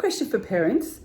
question for parents.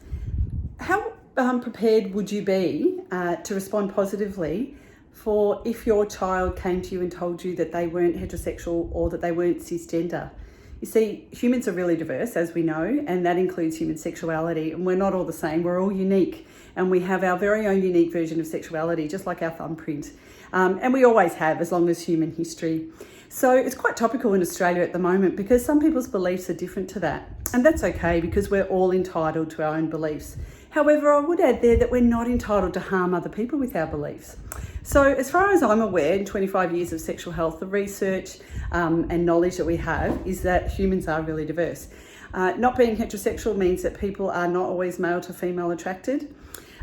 How prepared would you be to respond positively for if your child came to you and told you that they weren't heterosexual or that they weren't cisgender? You see, humans are really diverse, as we know, and that includes human sexuality. And we're not all the same, we're all unique. And we have our very own unique version of sexuality, just like our thumbprint. And we always have, as long as human history. So it's quite topical in Australia at the moment because some people's beliefs are different to that. And that's okay because we're all entitled to our own beliefs. However, I would add there that we're not entitled to harm other people with our beliefs. So as far as I'm aware, in 25 years of sexual health, the research and knowledge that we have is that humans are really diverse. Not being heterosexual means that people are not always male to female attracted.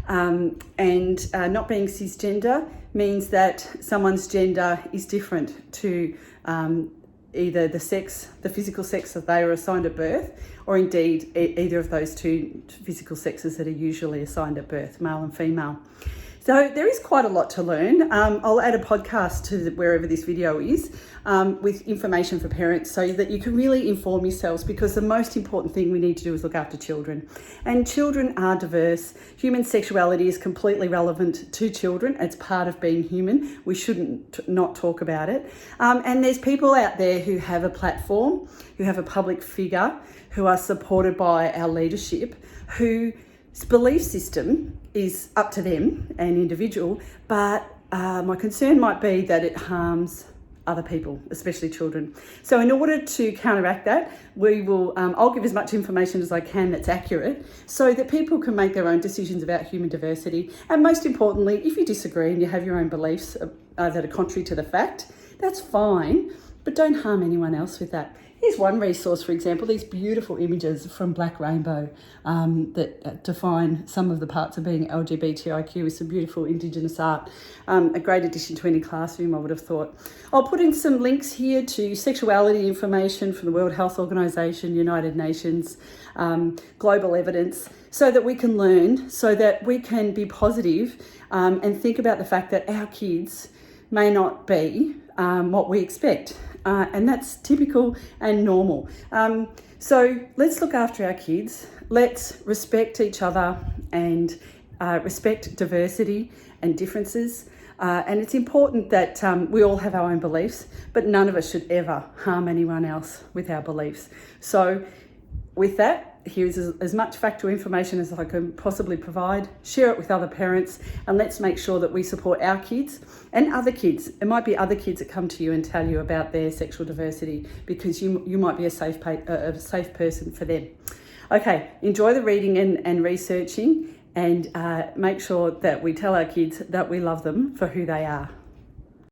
And not being cisgender means that someone's gender is different to either the physical sex that they were assigned at birth, or indeed either of those two physical sexes that are usually assigned at birth, male and female. So there is quite a lot to learn. I'll add a podcast to wherever this video is with information for parents so that you can really inform yourselves, because the most important thing we need to do is look after children. And children are diverse. Human sexuality is completely relevant to children. It's part of being human. We shouldn't not talk about it. And there's people out there who have a platform, who have a public figure, who are supported by our leadership, whose belief system is up to them and individual, but my concern might be that it harms other people, especially children. So in order to counteract that, I'll give as much information as I can that's accurate so that people can make their own decisions about human diversity. And most importantly, if you disagree and you have your own beliefs that are contrary to the fact, that's fine, but don't harm anyone else with that. Here's one resource, for example, these beautiful images from Black Rainbow that define some of the parts of being LGBTIQ with some beautiful Indigenous art. A great addition to any classroom, I would have thought. I'll put in some links here to sexuality information from the World Health Organization, United Nations, global evidence, so that we can learn, so that we can be positive and think about the fact that our kids may not be what we expect. And that's typical and normal. So let's look after our kids. Let's respect each other and respect diversity and differences. And it's important that we all have our own beliefs, but none of us should ever harm anyone else with our beliefs. So with that, here's as much factual information as I can possibly provide. Share it with other parents, and let's make sure that we support our kids and other kids. It might be other kids that come to you and tell you about their sexual diversity, because you might be a safe person for them. Okay, enjoy the reading and researching, and make sure that we tell our kids that we love them for who they are.